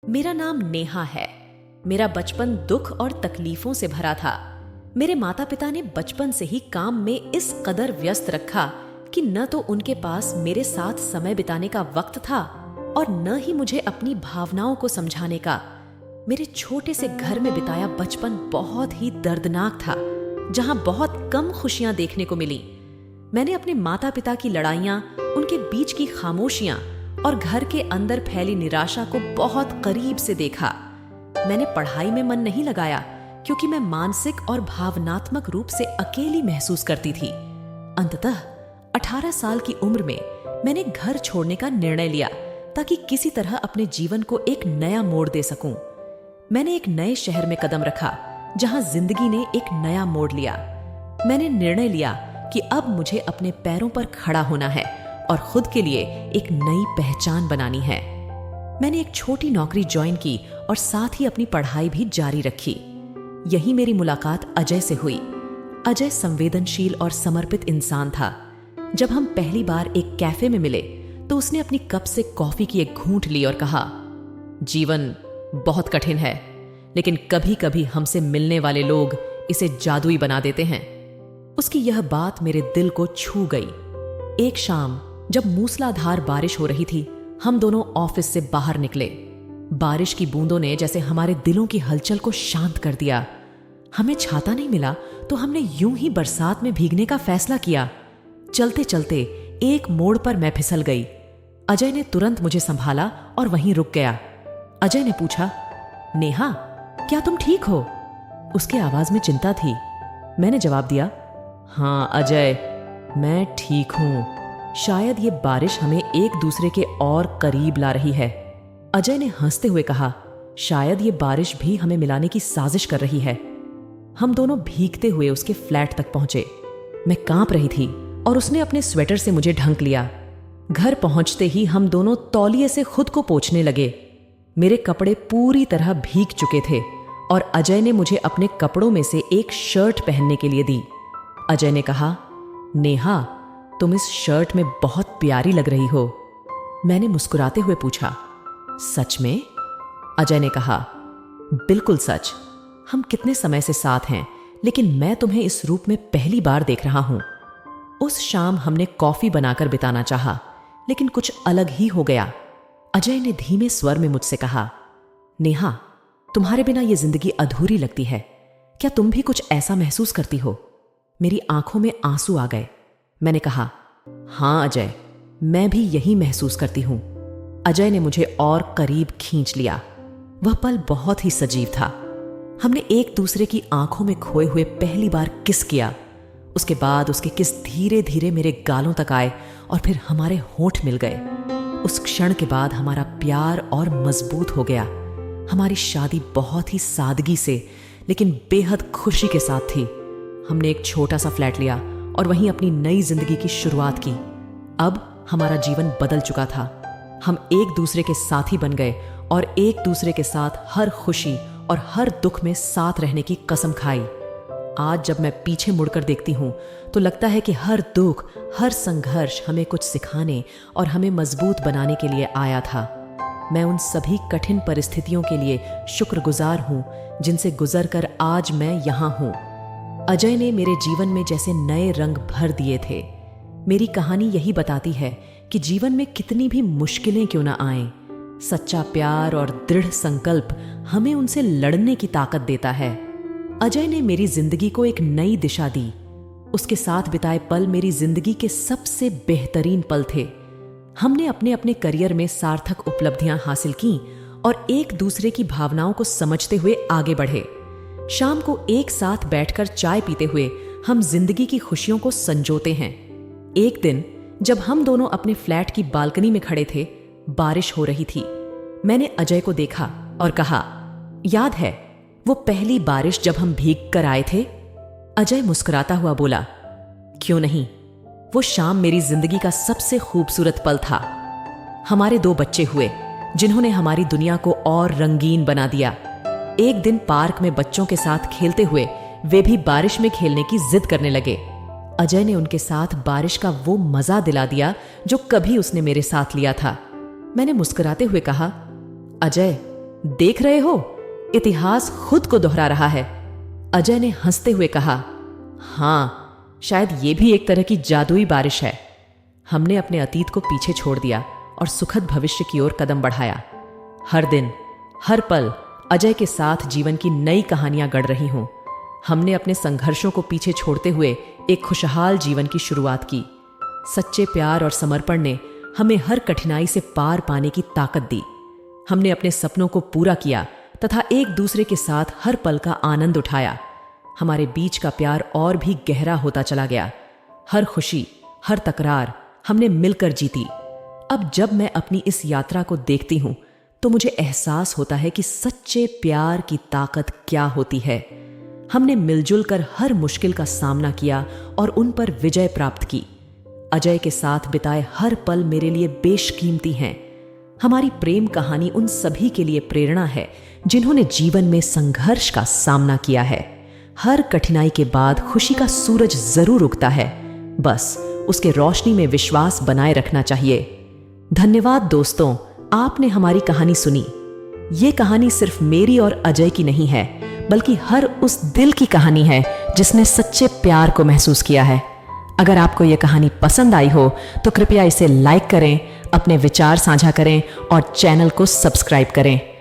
मेरा नाम नेहा है। मेरा बचपन दुख और तकलीफों से भरा था। मेरे माता पिता ने बचपन से ही काम में इस कदर व्यस्त रखा कि न तो उनके पास मेरे साथ समय बिताने का वक्त था और न ही मुझे अपनी भावनाओं को समझाने का। मेरे छोटे से घर में बिताया बचपन बहुत ही दर्दनाक था, जहां बहुत कम खुशियां देखने को मिली। मैंने अपने माता पिता की लड़ाइयां, उनके बीच की खामोशियां और घर के अंदर फैली निराशा को बहुत करीब से देखा। मैंने पढ़ाई में मन नहीं लगाया क्योंकि मैं मानसिक और भावनात्मक रूप से अकेली महसूस करती थी। अंततः 18 साल की उम्र में मैंने घर छोड़ने का निर्णय लिया ताकि किसी तरह अपने जीवन को एक नया मोड़ दे सकूं। मैंने एक नए शहर में कदम रखा जहां जिंदगी ने एक नया मोड़ लिया। मैंने निर्णय लिया कि अब मुझे अपने पैरों पर खड़ा होना है और खुद के लिए एक नई पहचान बनानी है। मैंने एक छोटी नौकरी ज्वाइन की और साथ ही अपनी पढ़ाई भी जारी रखी। यही मेरी मुलाकात अजय से हुई। अजय संवेदनशील और समर्पित इंसान था। जब हम पहली बार एक कैफे में मिले तो उसने अपनी कप से कॉफी की एक घूंट ली और कहा, जीवन बहुत कठिन है, लेकिन कभी कभी हमसे मिलने वाले लोग इसे जादुई बना देते हैं। उसकी यह बात मेरे दिल को छू गई। एक शाम जब मूसलाधार बारिश हो रही थी, हम दोनों ऑफिस से बाहर निकले। बारिश की बूंदों ने जैसे हमारे दिलों की हलचल को शांत कर दिया। हमें छाता नहीं मिला तो हमने यूं ही बरसात में भीगने का फैसला किया। चलते चलते एक मोड़ पर मैं फिसल गई। अजय ने तुरंत मुझे संभाला और वहीं रुक गया। अजय ने पूछा, नेहा, क्या तुम ठीक हो? उसकी आवाज में चिंता थी। मैंने जवाब दिया, हाँ अजय, मैं ठीक हूं। शायद ये बारिश हमें एक दूसरे के और करीब ला रही है। अजय ने हंसते हुए कहा, शायद ये बारिश भी हमें मिलाने की साजिश कर रही है। हम दोनों भीगते हुए उसके फ्लैट तक पहुंचे। मैं कांप रही थी और उसने अपने स्वेटर से मुझे ढंक लिया। घर पहुंचते ही हम दोनों तौलिए से खुद को पोंछने लगे। मेरे कपड़े पूरी तरह भीग चुके थे और अजय ने मुझे अपने कपड़ों में से एक शर्ट पहनने के लिए दी। अजय ने कहा, नेहा, तुम इस शर्ट में बहुत प्यारी लग रही हो। मैंने मुस्कुराते हुए पूछा, सच में? अजय ने कहा, बिल्कुल सच। हम कितने समय से साथ हैं, लेकिन मैं तुम्हें इस रूप में पहली बार देख रहा हूं। उस शाम हमने कॉफी बनाकर बिताना चाहा, लेकिन कुछ अलग ही हो गया। अजय ने धीमे स्वर में मुझसे कहा, नेहा, तुम्हारे बिना यह जिंदगी अधूरी लगती है। क्या तुम भी कुछ ऐसा महसूस करती हो? मेरी आंखों में आंसू आ गए। मैंने कहा, हां अजय, मैं भी यही महसूस करती हूं। अजय ने मुझे और करीब खींच लिया। वह पल बहुत ही सजीव था। हमने एक दूसरे की आंखों में खोए हुए पहली बार किस किया। उसके बाद उसके किस धीरे धीरे मेरे गालों तक आए और फिर हमारे होंठ मिल गए। उस क्षण के बाद हमारा प्यार और मजबूत हो गया। हमारी शादी बहुत ही सादगी से लेकिन बेहद खुशी के साथ थी। हमने एक छोटा सा फ्लैट लिया और वहीं अपनी नई जिंदगी की शुरुआत की। अब हमारा जीवन बदल चुका था। हम एक दूसरे के साथी बन गए और एक दूसरे के साथ हर खुशी और हर दुख में साथ रहने की कसम खाई। आज जब मैं पीछे मुड़कर देखती हूं तो लगता है कि हर दुख, हर संघर्ष हमें कुछ सिखाने और हमें मजबूत बनाने के लिए आया था। मैं उन सभी कठिन परिस्थितियों के लिए शुक्रगुजार हूं जिनसे गुजरकर आज मैं यहां हूं। अजय ने मेरे जीवन में जैसे नए रंग भर दिए थे। मेरी कहानी यही बताती है कि जीवन में कितनी भी मुश्किलें क्यों न आएं, सच्चा प्यार और दृढ़ संकल्प हमें उनसे लड़ने की ताकत देता है। अजय ने मेरी जिंदगी को एक नई दिशा दी। उसके साथ बिताए पल मेरी जिंदगी के सबसे बेहतरीन पल थे। हमने अपने अपने करियर में सार्थक उपलब्धियां हासिल की और एक दूसरे की भावनाओं को समझते हुए आगे बढ़े। शाम को एक साथ बैठकर चाय पीते हुए हम जिंदगी की खुशियों को संजोते हैं। एक दिन जब हम दोनों अपने फ्लैट की बालकनी में खड़े थे, बारिश हो रही थी। मैंने अजय को देखा और कहा, याद है वो पहली बारिश जब हम भीग कर आए थे? अजय मुस्कुराता हुआ बोला, क्यों नहीं, वो शाम मेरी जिंदगी का सबसे खूबसूरत पल था। हमारे 2 बच्चे हुए जिन्होंने हमारी दुनिया को और रंगीन बना दिया। एक दिन पार्क में बच्चों के साथ खेलते हुए वे भी बारिश में खेलने की जिद करने लगे। अजय ने उनके साथ बारिश का वो मजा दिला दिया जो कभी उसने मेरे साथ लिया था। मैंने मुस्कुराते हुए कहा, अजय, देख रहे हो, इतिहास खुद को दोहरा रहा है। अजय ने हंसते हुए कहा, हाँ, शायद ये भी एक तरह की जादुई बारिश है। हमने अपने अतीत को पीछे छोड़ दिया और सुखद भविष्य की ओर कदम बढ़ाया। हर दिन, हर पल अजय के साथ जीवन की नई कहानियां गढ़ रही हूं। हमने अपने संघर्षों को पीछे छोड़ते हुए एक खुशहाल जीवन की शुरुआत की। सच्चे प्यार और समर्पण ने हमें हर कठिनाई से पार पाने की ताकत दी। हमने अपने सपनों को पूरा किया तथा एक दूसरे के साथ हर पल का आनंद उठाया। हमारे बीच का प्यार और भी गहरा होता चला गया। हर खुशी, हर तकरार हमने मिलकर जीती। अब जब मैं अपनी इस यात्रा को देखती हूं तो मुझे एहसास होता है कि सच्चे प्यार की ताकत क्या होती है। हमने मिलजुल कर हर मुश्किल का सामना किया और उन पर विजय प्राप्त की। अजय के साथ बिताए हर पल मेरे लिए बेशकीमती हैं। हमारी प्रेम कहानी उन सभी के लिए प्रेरणा है जिन्होंने जीवन में संघर्ष का सामना किया है। हर कठिनाई के बाद खुशी का सूरज जरूर उगता है, बस उसके रोशनी में विश्वास बनाए रखना चाहिए। धन्यवाद दोस्तों, आपने हमारी कहानी सुनी। ये कहानी सिर्फ मेरी और अजय की नहीं है, बल्कि हर उस दिल की कहानी है जिसने सच्चे प्यार को महसूस किया है। अगर आपको यह कहानी पसंद आई हो तो कृपया इसे लाइक करें, अपने विचार साझा करें और चैनल को सब्सक्राइब करें।